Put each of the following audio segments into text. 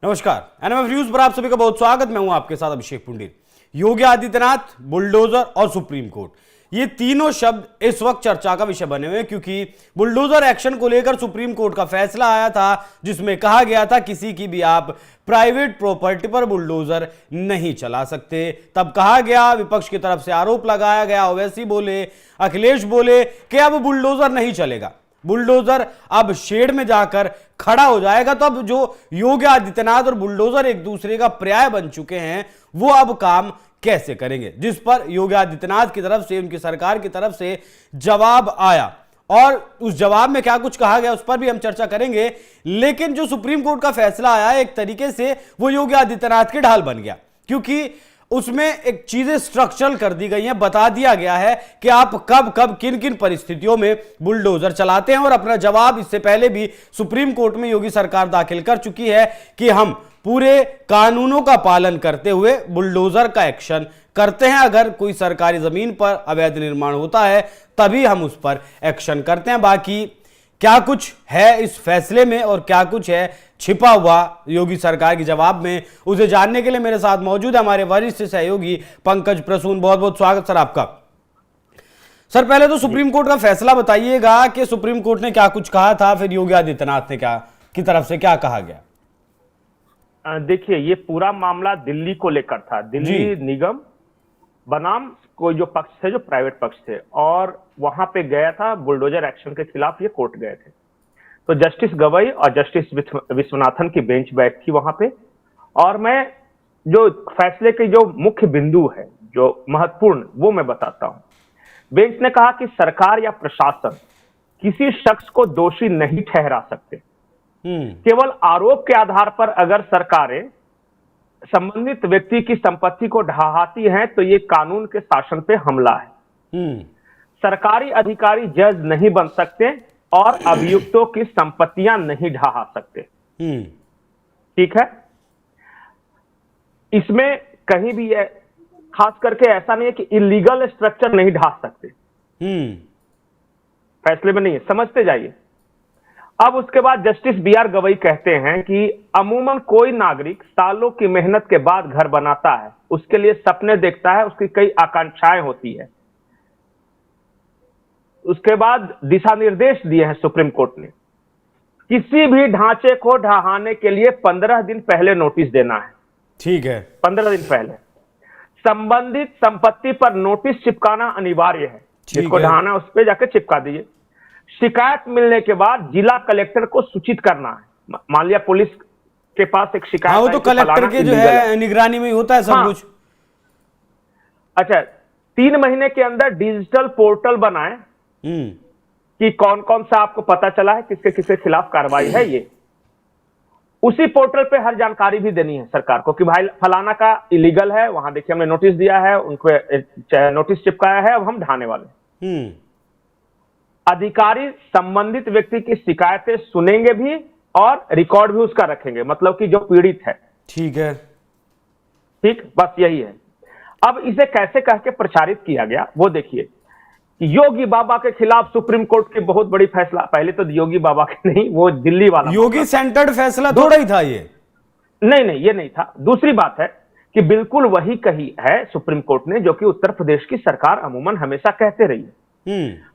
नमस्कार, NMF news पर आप सभी का बहुत स्वागत। मैं हूं आपके साथ अभिषेक पुंडिर। योगी आदित्यनाथ, बुलडोजर और सुप्रीम कोर्ट, ये तीनों शब्द इस वक्त चर्चा का विषय बने हुए हैं, क्योंकि बुलडोजर एक्शन को लेकर सुप्रीम कोर्ट का फैसला आया था, जिसमें कहा गया था किसी की भी आप प्राइवेट प्रॉपर्टी पर बुलडोजर नहीं चला सकते। तब कहा गया, विपक्ष की तरफ से आरोप लगाया गया, ओवैसी बोले, अखिलेश बोले कि अब बुलडोजर नहीं चलेगा, बुलडोजर अब शेड में जाकर खड़ा हो जाएगा। तो अब जो योगी आदित्यनाथ और बुलडोजर एक दूसरे का पर्याय बन चुके हैं, वो अब काम कैसे करेंगे, जिस पर योगी आदित्यनाथ की तरफ से, उनकी सरकार की तरफ से जवाब आया, और उस जवाब में क्या कुछ कहा गया उस पर भी हम चर्चा करेंगे। लेकिन जो सुप्रीम कोर्ट का फैसला आया, एक तरीके से वो योगी आदित्यनाथ की ढाल बन गया, क्योंकि उसमें एक चीजें स्ट्रक्चरल कर दी गई हैं। बता दिया गया है कि आप कब कब किन किन परिस्थितियों में बुलडोजर चलाते हैं, और अपना जवाब इससे पहले भी सुप्रीम कोर्ट में योगी सरकार दाखिल कर चुकी है कि हम पूरे कानूनों का पालन करते हुए बुलडोजर का एक्शन करते हैं। अगर कोई सरकारी जमीन पर अवैध निर्माण होता है तभी हम उस पर एक्शन करते हैं। बाकी क्या कुछ है इस फैसले में और क्या कुछ है छिपा हुआ योगी सरकार के जवाब में, उसे जानने के लिए मेरे साथ मौजूद है हमारे वरिष्ठ सहयोगी पंकज प्रसून। बहुत बहुत स्वागत सर आपका। सर, पहले तो सुप्रीम कोर्ट का फैसला बताइएगा कि सुप्रीम कोर्ट ने क्या कुछ कहा था, फिर योगी आदित्यनाथ ने क्या की तरफ से क्या कहा गया। देखिए, ये पूरा मामला दिल्ली को लेकर था। दिल्ली निगम बनाम कोई जो पक्ष थे, जो प्राइवेट पक्ष थे, और वहां पे गया था बुलडोजर एक्शन के खिलाफ, ये कोर्ट गए थे। तो जस्टिस गवई और जस्टिस विश्वनाथन की बेंच बैठ थी वहां पे, और मैं जो फैसले के जो मुख्य बिंदु है, जो महत्वपूर्ण, वो मैं बताता हूं। बेंच ने कहा कि सरकार या प्रशासन किसी शख्स को दोषी नहीं ठहरा सकते। केवल आरोप के आधार पर अगर सरकारें संबंधित व्यक्ति की संपत्ति को ढहाती हैं तो ये कानून के शासन पे हमला है। सरकारी अधिकारी जज नहीं बन सकते और अभियुक्तों की संपत्तियां नहीं ढहा सकते। ठीक है, इसमें कहीं भी है, खास करके ऐसा नहीं है कि इलीगल स्ट्रक्चर नहीं ढा सकते, फैसले में नहीं है, समझते जाइए। अब उसके बाद जस्टिस बीआर गवई कहते हैं कि अमूमन कोई नागरिक सालों की मेहनत के बाद घर बनाता है, उसके लिए सपने देखता है, उसकी कई आकांक्षाएं होती है। उसके बाद दिशा निर्देश दिए हैं सुप्रीम कोर्ट ने, किसी भी ढांचे को ढहाने के लिए 15 दिन पहले नोटिस देना है। ठीक है, 15 दिन पहले संबंधित संपत्ति पर नोटिस चिपकाना अनिवार्य है। जिसको ढहाना उस पर जाकर चिपका दीजिए। शिकायत मिलने के बाद जिला कलेक्टर को सूचित करना है। मान लिया पुलिस के पास एक शिकायत, वो तो कलेक्टर के जो है निगरानी में ही होता है सब कुछ। अच्छा, 3 महीने के अंदर डिजिटल पोर्टल बनाए कि कौन कौन सा आपको पता चला है, किसके किसके खिलाफ कार्रवाई है। ये उसी पोर्टल पे हर जानकारी भी देनी है सरकार को कि भाई फलाना का इलीगल है, वहां देखिए हमने नोटिस दिया है, उनको नोटिस चिपकाया है, अब हम ढाने वाले। अधिकारी संबंधित व्यक्ति की शिकायतें सुनेंगे भी और रिकॉर्ड भी उसका रखेंगे, मतलब कि जो पीड़ित है। ठीक है, ठीक, बस यही है। अब इसे कैसे कह के प्रचारित किया गया वो देखिए। योगी बाबा के खिलाफ सुप्रीम कोर्ट की बहुत बड़ी फैसला, पहले तो योगी बाबा के नहीं, वो दिल्ली वाला योगी सेंटर्ड फैसला थोड़ा ही था ये। नहीं, ये नहीं था। दूसरी बात है कि बिल्कुल वही कही है सुप्रीम कोर्ट ने जो कि उत्तर प्रदेश की सरकार अमूमन हमेशा कहते रही है।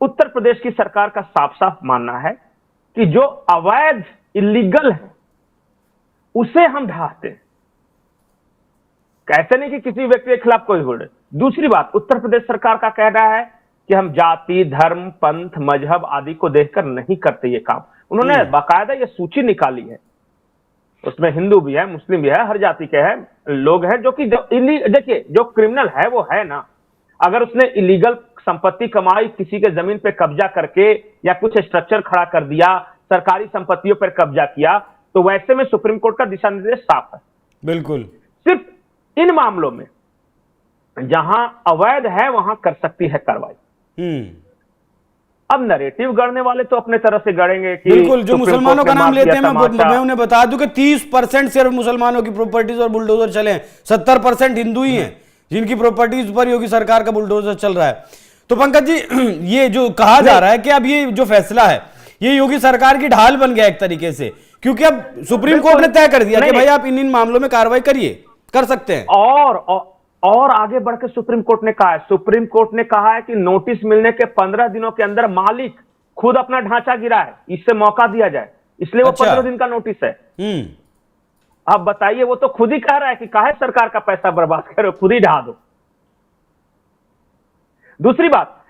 उत्तर प्रदेश की सरकार का साफ साफ मानना है कि जो अवैध इलीगल है उसे हम ढहाते हैं, कैसे नहीं कि किसी व्यक्ति के खिलाफ कोई हो। दूसरी बात, उत्तर प्रदेश सरकार का कहना है कि हम जाति, धर्म, पंथ, मजहब आदि को देखकर नहीं करते ये काम। उन्होंने बाकायदा ये सूची निकाली है, उसमें हिंदू भी है, मुस्लिम भी है, हर जाति के हैं लोग हैं, जो कि देखिए जो क्रिमिनल है वो है ना। अगर उसने इलीगल संपत्ति कमाई, किसी के जमीन पे कब्जा करके या कुछ स्ट्रक्चर खड़ा कर दिया, सरकारी संपत्तियों पर कब्जा किया, तो वैसे में सुप्रीम कोर्ट का दिशा निर्देश साफ है। बिल्कुल, सिर्फ इन मामलों में जहां अवैध है वहां कर सकती है कार्रवाई। अब नैरेटिव गढ़ने वाले तो अपने तरह से गढ़ेंगे कि बिल्कुल, जो मुसलमानों का नाम लेते हैं, मैं उन्हें बता दूं कि 30% सिर्फ मुसलमानों की प्रॉपर्टीज और बुलडोजर चले, 70% हिंदू ही हैं जिनकी प्रॉपर्टीज पर योगी सरकार का बुलडोजर चल रहा है। तो पंकज जी, ये जो कहा जा रहा है कि अब ये जो फैसला है ये योगी सरकार की ढाल बन गया एक तरीके से, क्योंकि अब सुप्रीम कोर्ट ने तय कर दिया कि भाई आप इन मामलों में कार्रवाई करिए, कर सकते हैं। और आगे बढ़ के सुप्रीम कोर्ट ने कहा है, सुप्रीम कोर्ट ने कहा है कि नोटिस मिलने के 15 दिनों के अंदर मालिक खुद अपना ढांचा गिरा है, इससे मौका दिया जाए, इसलिए वो 15 दिन का नोटिस है। अब बताइए, वो तो खुद ही कह रहा है कि काहे सरकार का पैसा बर्बाद करो, खुद ही ढा दो। दूसरी बात,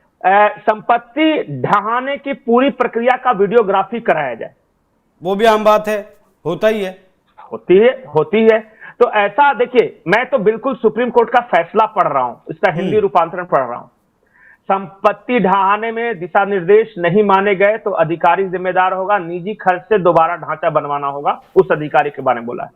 संपत्ति ढहाने की पूरी प्रक्रिया का वीडियोग्राफी कराया जाए, वो भी आम बात है, होता ही है, होती है। तो ऐसा देखिए, मैं तो बिल्कुल सुप्रीम कोर्ट का फैसला पढ़ रहा हूं, इसका हिंदी रूपांतरण पढ़ रहा हूं। संपत्ति ढहाने में दिशा निर्देश नहीं माने गए तो अधिकारी जिम्मेदार होगा, निजी खर्च से दोबारा ढांचा बनवाना होगा, उस अधिकारी के बारे में बोला है।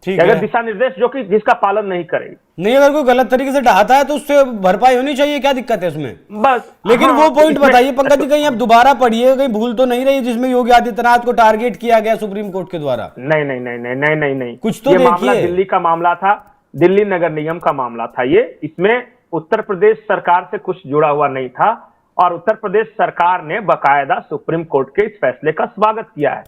ठीक अगर है। दिशा निर्देश जो कि जिसका पालन नहीं करेगी, नहीं, अगर कोई गलत तरीके से ढहाता है तो उससे भरपाई होनी चाहिए, क्या दिक्कत है उसमें? बस। लेकिन हाँ, वो पॉइंट इसमें- बताइए पंकज जी, कहीं अब दोबारा पढ़िए, कहीं भूल तो नहीं रही जिसमें योगी आदित्यनाथ को टारगेट किया गया सुप्रीम कोर्ट के द्वारा? नहीं, कुछ तो ये मामला देखिए। दिल्ली का मामला था, दिल्ली नगर निगम का मामला था ये। इसमें उत्तर प्रदेश सरकार से कुछ जुड़ा हुआ नहीं था, और उत्तर प्रदेश सरकार ने बकायदा सुप्रीम कोर्ट के इस फैसले का स्वागत किया है।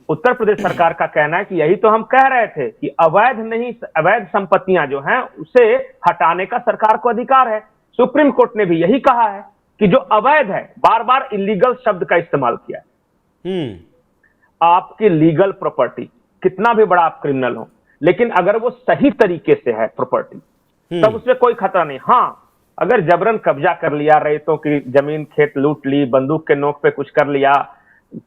उत्तर प्रदेश सरकार का कहना है कि यही तो हम कह रहे थे कि अवैध संपत्तियां जो हैं उसे हटाने का सरकार को अधिकार है। सुप्रीम कोर्ट ने भी यही कहा है कि जो अवैध है, बार बार इलीगल शब्द का इस्तेमाल किया है। आपकी लीगल प्रॉपर्टी, कितना भी बड़ा आप क्रिमिनल हो, लेकिन अगर वो सही तरीके से है प्रॉपर्टी, तब उसमें कोई खतरा नहीं। हाँ, अगर जबरन कब्जा कर लिया, रैयतों की जमीन खेत लूट ली, बंदूक के नोक पे कुछ कर लिया,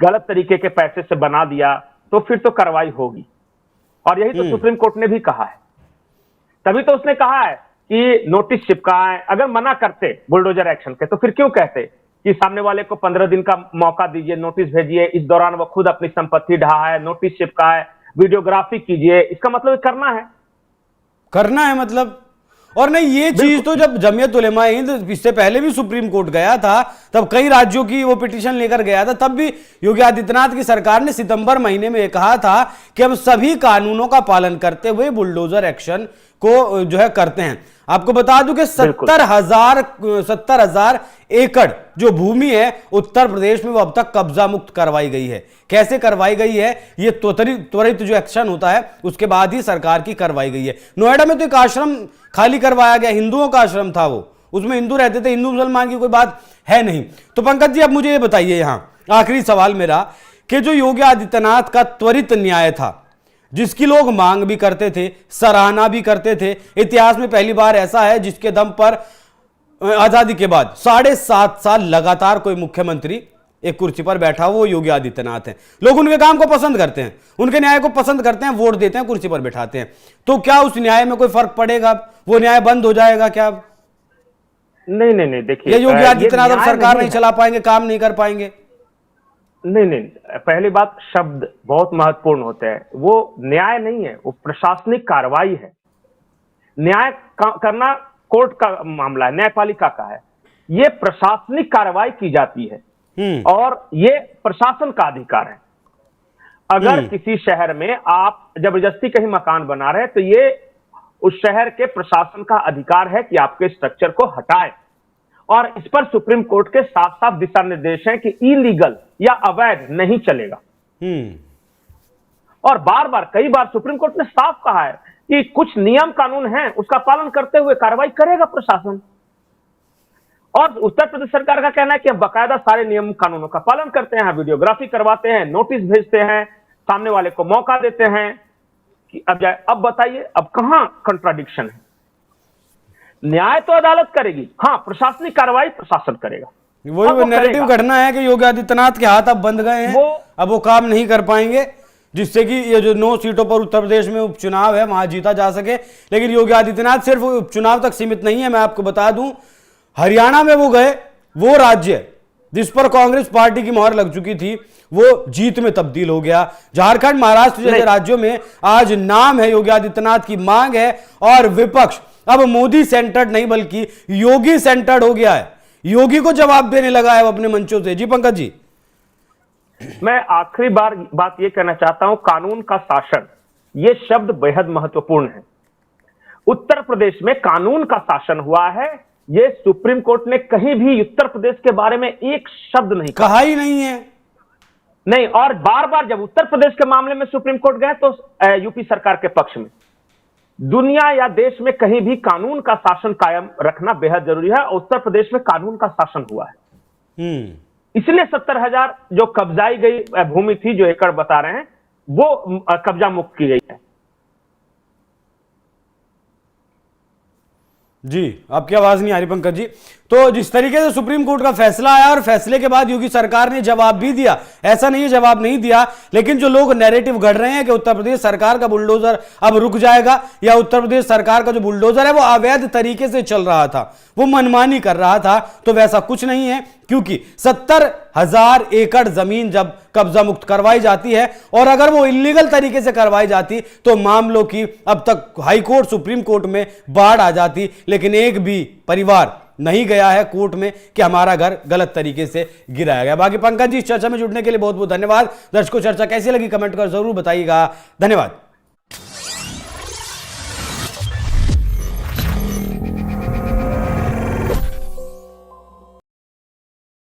गलत तरीके के पैसे से बना दिया, तो फिर तो कार्रवाई होगी। और यही तो सुप्रीम कोर्ट ने भी कहा है। तभी तो उसने कहा है कि नोटिस चिपकाएं। अगर मना करते बुलडोजर एक्शन के, तो फिर क्यों कहते कि सामने वाले को 15 दिन का मौका दीजिए, नोटिस भेजिए, इस दौरान वो खुद अपनी संपत्ति ढहाए, नोटिस चिपकाए, वीडियोग्राफी कीजिए। इसका मतलब करना है मतलब। और नहीं, ये चीज तो जब जमीयत उलेमा हिंद इससे पहले भी सुप्रीम कोर्ट गया था, तब कई राज्यों की वो पिटीशन लेकर गया था, तब भी योगी आदित्यनाथ की सरकार ने सितंबर महीने में कहा था कि हम सभी कानूनों का पालन करते हुए बुलडोजर एक्शन को जो है करते हैं। आपको बता दूं कि 70,000 एकड़ जो भूमि है उत्तर प्रदेश में, वो अब तक कब्जा मुक्त करवाई गई है। कैसे करवाई गई है? ये त्वरित जो एक्शन होता है उसके बाद ही सरकार की करवाई गई है। नोएडा में तो एक आश्रम खाली करवाया गया, हिंदुओं का आश्रम था वो, उसमें हिंदू रहते थे, हिंदू मुसलमान की कोई बात है नहीं। तो पंकज जी, अब मुझे ये बताइए, यहां आखिरी सवाल मेरा, कि जो योगी आदित्यनाथ का त्वरित न्याय था, जिसकी लोग मांग भी करते थे, सराहना भी करते थे, इतिहास में पहली बार ऐसा है जिसके दम पर आजादी के बाद 7.5 साल लगातार कोई मुख्यमंत्री एक कुर्सी पर बैठा वो योगी आदित्यनाथ है। लोग उनके काम को पसंद करते हैं, उनके न्याय को पसंद करते हैं, वोट देते हैं, कुर्सी पर बैठाते हैं। तो क्या उस न्याय में कोई फर्क पड़ेगा? वो न्याय बंद हो जाएगा क्या? नहीं, देखिए, ये योगी आदित्यनाथ अब सरकार नहीं चला पाएंगे, काम नहीं कर पाएंगे? नहीं, पहली बात, शब्द बहुत महत्वपूर्ण होते हैं। वो न्याय नहीं है, वो प्रशासनिक कार्रवाई है। न्याय करना कोर्ट का मामला है, न्यायपालिका का है। ये प्रशासनिक कार्रवाई की जाती है और ये प्रशासन का अधिकार है। अगर किसी शहर में आप जबरदस्ती कहीं मकान बना रहे हैं, तो ये उस शहर के प्रशासन का अधिकार है कि आपके स्ट्रक्चर को हटाए। और इस पर सुप्रीम कोर्ट के साफ साफ दिशा निर्देश हैं कि इलीगल या अवैध नहीं चलेगा। और बार बार, कई बार सुप्रीम कोर्ट ने साफ कहा है कि कुछ नियम कानून हैं, उसका पालन करते हुए कार्रवाई करेगा प्रशासन। और उत्तर प्रदेश सरकार का कहना है कि हम बाकायदा सारे नियम कानूनों का पालन करते हैं, वीडियोग्राफी करवाते हैं, नोटिस भेजते हैं, सामने वाले को मौका देते हैं कि अब बताइए, अब कहां कंट्राडिक्शन है? न्याय तो अदालत करेगी, हाँ, प्रशासनिक कार्रवाई प्रशासन करेगा। वही नैरेटिव घटना है कि योगी आदित्यनाथ के हाथ अब बंद गए हैं, अब वो काम नहीं कर पाएंगे, जिससे कि ये जो 9 सीटों पर उत्तर प्रदेश में उपचुनाव है वहां जीता जा सके। लेकिन योगी आदित्यनाथ सिर्फ उपचुनाव तक सीमित नहीं है। मैं आपको बता दूं, हरियाणा में वो गए, वो राज्य जिस पर कांग्रेस पार्टी की मोहर लग चुकी थी, वो जीत में तब्दील हो गया। झारखंड, महाराष्ट्र जैसे राज्यों में आज नाम है योगी आदित्यनाथ की मांग है, और विपक्ष अब मोदी सेंटर्ड नहीं बल्कि योगी सेंटर्ड हो गया है, योगी को जवाब देने लगा है अपने मंचों से। जी पंकज जी, मैं आखिरी बार बात यह कहना चाहता हूं, कानून का शासन, यह शब्द बेहद महत्वपूर्ण है। उत्तर प्रदेश में कानून का शासन हुआ है, यह सुप्रीम कोर्ट ने कहीं भी उत्तर प्रदेश के बारे में एक शब्द नहीं कहा ही नहीं है। नहीं, और बार बार जब उत्तर प्रदेश के मामले में सुप्रीम कोर्ट गए तो यूपी सरकार के पक्ष में। दुनिया या देश में कहीं भी कानून का शासन कायम रखना बेहद जरूरी है, और उत्तर प्रदेश में कानून का शासन हुआ है। इसलिए 70,000 जो कब्जाई गई भूमि थी, जो एकड़ बता रहे हैं, वो कब्जा मुक्त की गई है। जी, आपकी आवाज नहीं आ रही पंकज जी। तो जिस तरीके से सुप्रीम कोर्ट का फैसला आया और फैसले के बाद योगी सरकार ने जवाब भी दिया, ऐसा नहीं है जवाब नहीं दिया, लेकिन जो लोग नैरेटिव गढ़ रहे हैं कि उत्तर प्रदेश सरकार का बुलडोजर अब रुक जाएगा या उत्तर प्रदेश सरकार का जो बुलडोजर है वो अवैध तरीके से चल रहा था, वो मनमानी कर रहा था, तो वैसा कुछ नहीं है। क्योंकि 70,000 एकड़ जमीन जब कब्जा मुक्त करवाई जाती है और अगर वो इलीगल तरीके से करवाई जाती तो मामलों की अब तक हाई कोर्ट सुप्रीम कोर्ट में बाढ़ आ जाती, लेकिन एक भी परिवार नहीं गया है कोर्ट में कि हमारा घर गलत तरीके से गिराया गया। बाकी पंकज जी, इस चर्चा में जुड़ने के लिए बहुत बहुत धन्यवाद। दर्शकों, चर्चा कैसी लगी कमेंट कर जरूर बताइएगा। धन्यवाद।